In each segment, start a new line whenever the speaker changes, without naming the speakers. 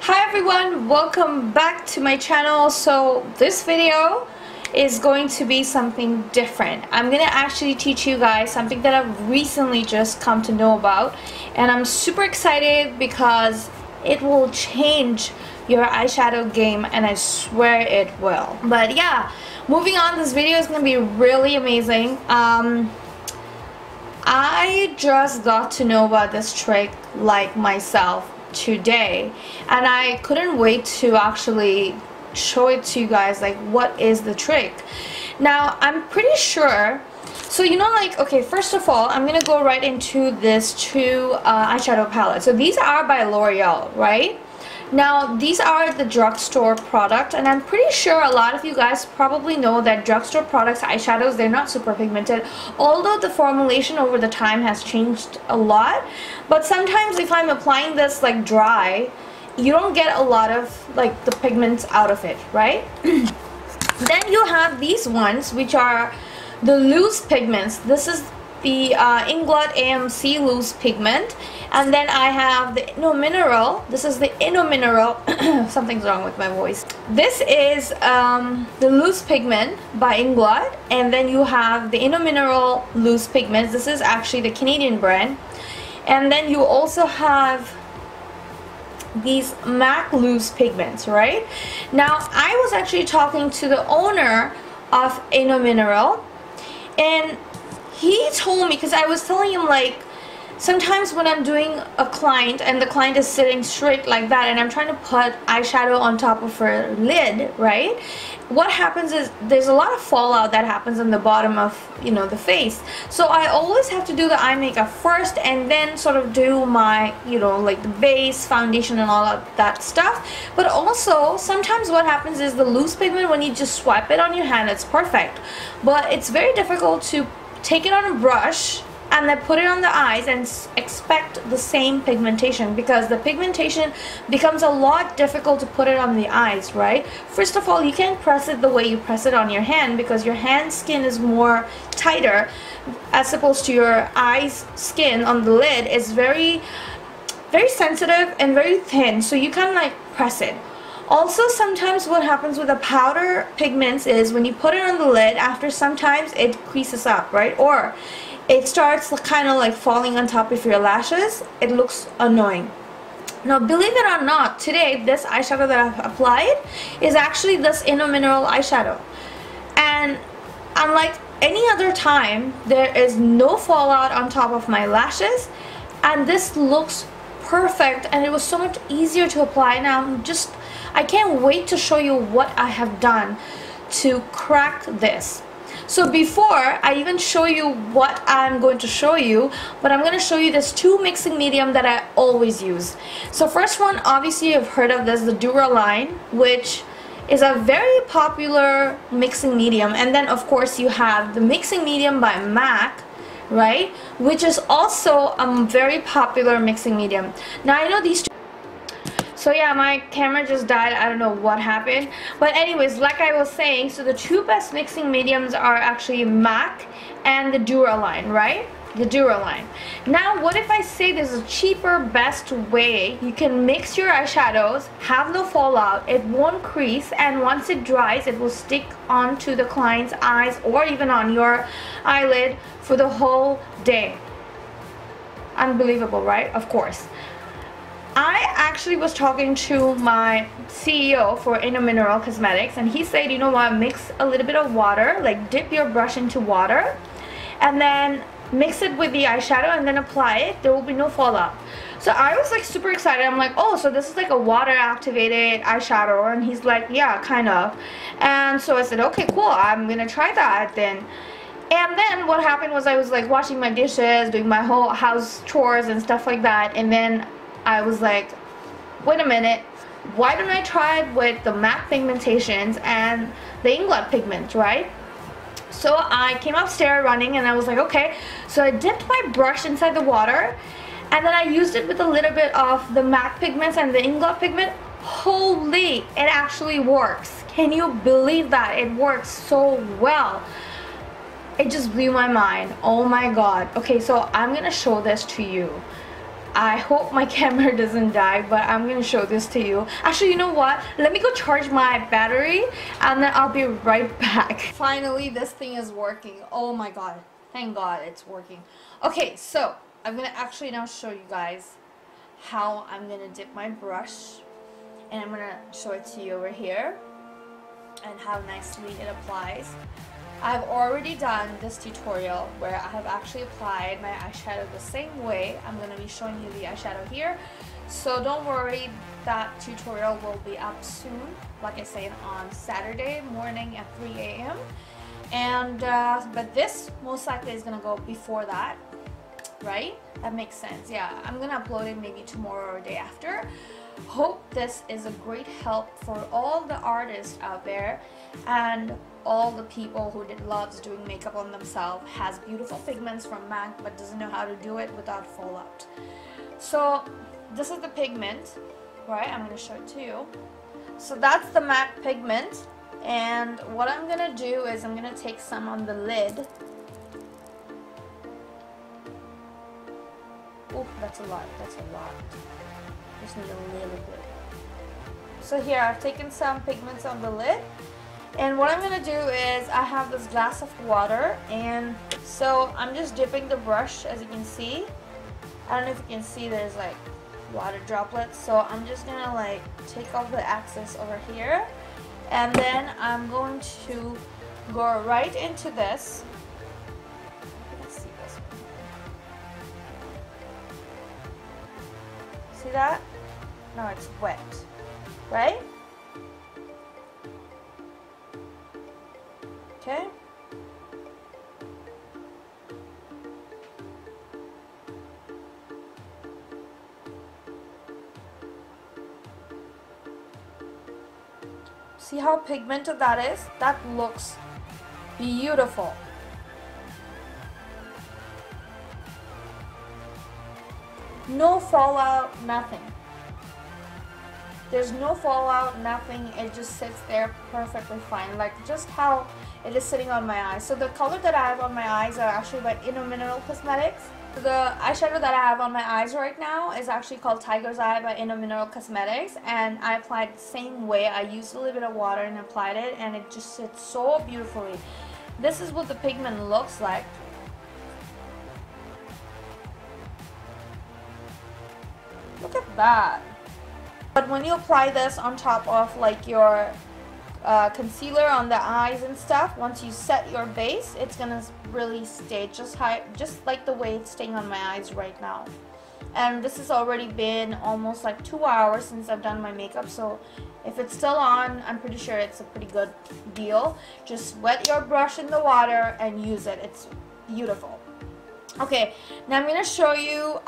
Hi everyone, welcome back to my channel. So this video is going to be something different. I'm gonna actually teach you guys something that I've recently just come to know about, and I'm super excited because it will change your eyeshadow game, and I swear it will. But yeah, moving on, this video is gonna be really amazing. I just got to know about this trick like myself today, and I couldn't wait to actually show it to you guys, like what is the trick. Now I'm pretty sure, so you know, like, okay, first of all I'm gonna go right into this two eyeshadow palettes. So these are by L'Oreal, right? Now these are the drugstore product, and I'm pretty sure a lot of you guys probably know that drugstore products eyeshadows, they're not super pigmented, although the formulation over the time has changed a lot. But sometimes if I'm applying this like dry, you don't get a lot of like the pigments out of it, right? Then you have these ones which are the loose pigments. This is the Inglot AMC loose pigment, and then I have the Mineral. This is the Mineral. Something's wrong with my voice. This is the loose pigment by Inglot, and then you have the Mineral loose pigments. This is actually the Canadian brand, and then you also have these MAC loose pigments, right? Now I was actually talking to the owner of Mineral, and he told me, because I was telling him, like, sometimes when I'm doing a client and the client is sitting straight like that and I'm trying to put eyeshadow on top of her lid, right, what happens is there's a lot of fallout that happens on the bottom of, you know, the face. So I always have to do the eye makeup first and then sort of do my, you know, like the base, foundation and all of that stuff. But also sometimes what happens is the loose pigment, when you just swipe it on your hand, it's perfect, but it's very difficult to take it on a brush and then put it on the eyes and expect the same pigmentation, because the pigmentation becomes a lot difficult to put it on the eyes, right? First of all, you can't press it the way you press it on your hand, because your hand skin is more tighter as opposed to your eyes skin on the lid is very sensitive and very thin, so you can't like press it. Also, sometimes what happens with the powder pigments is when you put it on the lid, after sometimes it creases up, right? Or it starts kind of like falling on top of your lashes. It looks annoying. Now, believe it or not, today this eyeshadow that I've applied is actually this Mineral eyeshadow. And unlike any other time, there is no fallout on top of my lashes. And this looks perfect, and it was so much easier to apply. Now, I can't wait to show you what I have done to crack this. So before I even show you what I'm going to show you, but I'm going to show you this two mixing medium that I always use. So first one, obviously you've heard of this, the Duraline, which is a very popular mixing medium. And then of course you have the mixing medium by MAC, right, which is also a very popular mixing medium. Now I know these two. So yeah, my camera just died. I don't know what happened. But anyways, like I was saying, so the two best mixing mediums are actually MAC and the Duraline, right? The Duraline. Now, what if I say there's a cheaper, best way you can mix your eyeshadows, have no fallout, it won't crease, and once it dries, it will stick onto the client's eyes or even on your eyelid for the whole day. Unbelievable, right? Of course. I actually was talking to my CEO for Mineral Cosmetics, and he said, you know what, mix a little bit of water, like dip your brush into water and then mix it with the eyeshadow and then apply it. There will be no fallout. So I was like super excited. I'm like, oh, so this is like a water activated eyeshadow? And he's like, yeah, kind of. And so I said, okay, cool, I'm gonna try that then. And then what happened was I was like washing my dishes, doing my whole house chores and stuff like that, and then I was like, wait a minute, why don't I try it with the MAC pigmentations and the Inglot pigment, right? So I came upstairs running, and I was like, okay. So I dipped my brush inside the water, and then I used it with a little bit of the MAC pigments and the Inglot pigment. Holy, it actually works. Can you believe that? It works so well. It just blew my mind. Oh my god. Okay, so I'm gonna show this to you. I hope my camera doesn't die, but I'm gonna show this to you. Actually, you know what? Let me go charge my battery and then I'll be right back. Finally, this thing is working. Oh my god. Thank god it's working. Okay, so I'm gonna actually now show you guys how I'm gonna dip my brush, and I'm gonna show it to you over here and how nicely it applies. I've already done this tutorial where I have actually applied my eyeshadow the same way. I'm going to be showing you the eyeshadow here. So don't worry, that tutorial will be up soon, like I said, on Saturday morning at 3 a.m. And but this most likely is going to go before that, right? That makes sense. Yeah, I'm going to upload it maybe tomorrow or day after. Hope this is a great help for all the artists out there and all the people who loves doing makeup on themselves, has beautiful pigments from MAC but doesn't know how to do it without fallout. So this is the pigment, right? I'm going to show it to you. So that's the MAC pigment, and what I'm going to do is I'm going to take some on the lid. Oh, that's a lot. That's a lot. Just need a little bit. So here I've taken some pigments on the lid, and what I'm going to do is I have this glass of water, and so I'm just dipping the brush. As you can see, I don't know if you can see, there's like water droplets, so I'm just going to like take off the excess over here, and then I'm going to go right into this. Let's see this one. See that? No, it's wet, right? Okay. See how pigmented that is? That looks beautiful. No fallout, nothing. There's no fallout, nothing. It just sits there perfectly fine, like just how it is sitting on my eyes. So the color that I have on my eyes are actually by Mineral Cosmetics. The eyeshadow that I have on my eyes right now is actually called Tiger's Eye by Mineral Cosmetics, and I applied the same way. I used a little bit of water and applied it, and it just sits so beautifully. This is what the pigment looks like. Look at that. But when you apply this on top of like your concealer on the eyes and stuff, once you set your base, it's gonna really stay just like the way it's staying on my eyes right now. And this has already been almost like 2 hours since I've done my makeup, so if it's still on, I'm pretty sure it's a pretty good deal. Just wet your brush in the water and use it. It's beautiful. Okay, now I'm gonna show you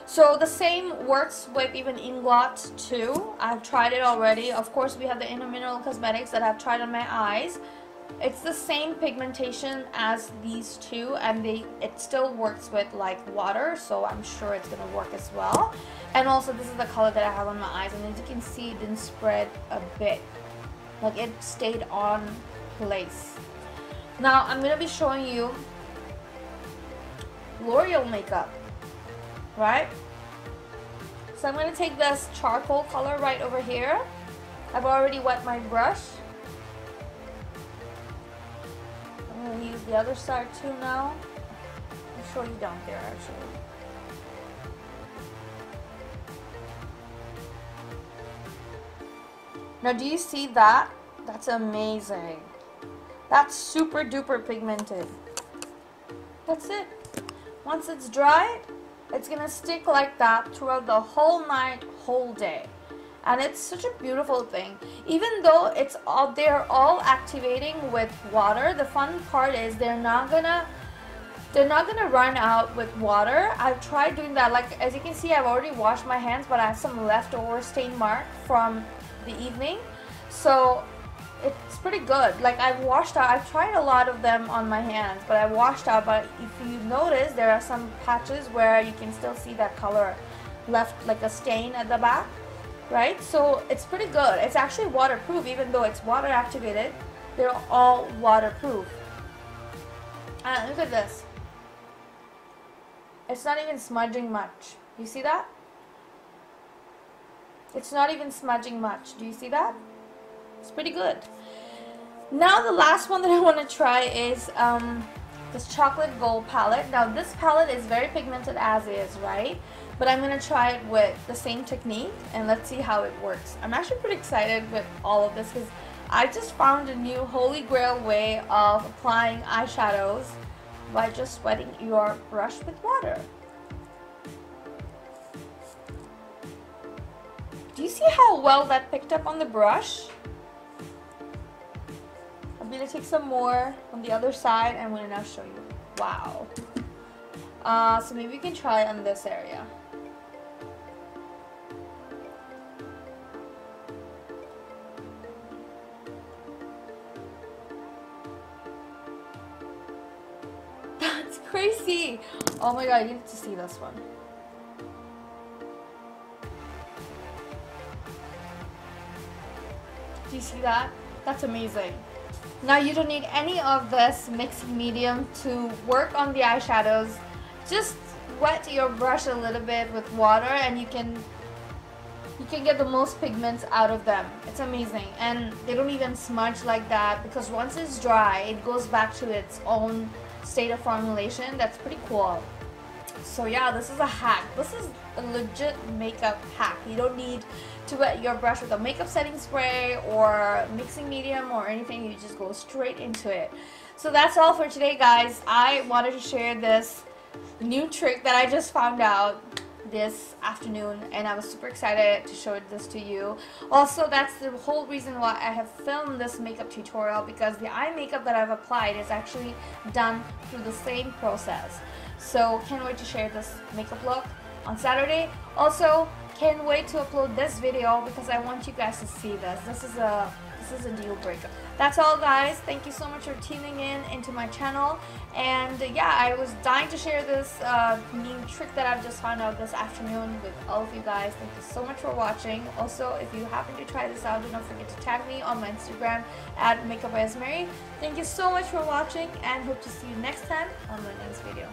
so the same works with even Inglot too. I've tried it already. Of course, we have the Mineral Cosmetics that I've tried on my eyes. It's the same pigmentation as these two, and it still works with like water, so I'm sure it's gonna work as well. And also, this is the color that I have on my eyes, and as you can see, it didn't spread a bit. Like, it stayed on place. Now I'm gonna be showing you L'Oreal makeup. Right? So I'm going to take this charcoal color right over here. I've already wet my brush. I'm going to use the other side too now. I'll show you down there actually. Now do you see that? That's amazing. That's super duper pigmented. That's it. Once it's dry, it's gonna stick like that throughout the whole night, whole day, and it's such a beautiful thing. Even though they're all activating with water, the fun part is they're not gonna run out with water. I've tried doing that. Like, as you can see, I've already washed my hands, but I have some leftover stain mark from the evening, so it's pretty good. Like, I've tried a lot of them on my hands, but I washed out. But if you notice, there are some patches where you can still see that color left, like a stain at the back, right? So it's pretty good. It's actually waterproof, even though it's water activated. They're all waterproof. And look at this. It's not even smudging much. You see that? It's not even smudging much. Do you see that? It's pretty good. Now the last one that I want to try is this chocolate gold palette. Now this palette is very pigmented as is, right? But I'm going to try it with the same technique and let's see how it works. I'm actually pretty excited with all of this because I just found a new holy grail way of applying eyeshadows by just wetting your brush with water. Do you see how well that picked up on the brush? I'm going to take some more on the other side and I'm going to now show you. Wow. So maybe we can try on this area. That's crazy. Oh my god, you need to see this one. Do you see that? That's amazing. Now you don't need any of this mixing medium to work on the eyeshadows. Just wet your brush a little bit with water and you can get the most pigments out of them. It's amazing. And they don't even smudge like that because once it's dry, it goes back to its own state of formulation. That's pretty cool. So yeah, this is a hack. This is a legit makeup hack. You don't need to wet your brush with a makeup setting spray or mixing medium or anything. You just go straight into it. So that's all for today, guys. I wanted to share this new trick that I just found out this afternoon and I was super excited to show this to you. Also, that's the whole reason why I have filmed this makeup tutorial, because the eye makeup that I've applied is actually done through the same process. So can't wait to share this makeup look on Saturday. Also, can't wait to upload this video because I want you guys to see this. This is a deal breaker. That's all, guys. Thank you so much for tuning in into my channel. And yeah, I was dying to share this new trick that I've just found out this afternoon with all of you guys. Thank you so much for watching. Also, if you happen to try this out, do not forget to tag me on my Instagram at Makeup by Mary. Thank you so much for watching and hope to see you next time on my next video.